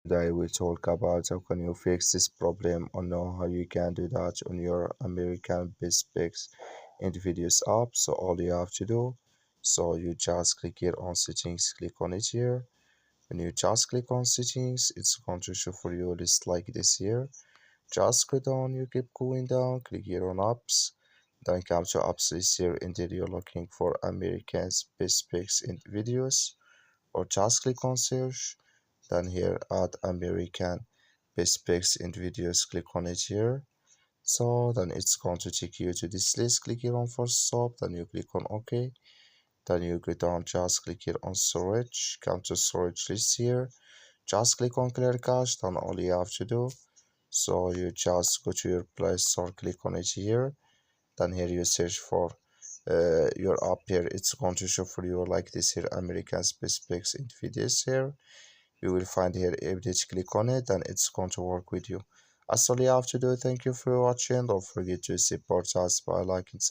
Today we talk about how can you fix this problem or know how you can do that on your American Best Pics and Videos app. So all you have to do, so you just click here on settings, click on it here. When you just click on settings, it's going to show for you a list like this here. Just go down, you keep going down, click here on apps, then come to apps list here, and then you're looking for American's Best Pics and Videos, or just click on search. Then here add American Best Pics and Videos, click on it here. So then it's going to take you to this list. Click here on first stop, then you click on OK. Then you go down, just click here on storage, come to storage list here. Just click on clear cache, then all you have to do, so you just go to your Play Store, click on it here. Then here you search for your app here. It's going to show for you like this here, American Space Pics and Videos here. You will find here update, click on it, and it's going to work with you. That's all you have to do. Thank you for watching. Don't forget to support us by liking.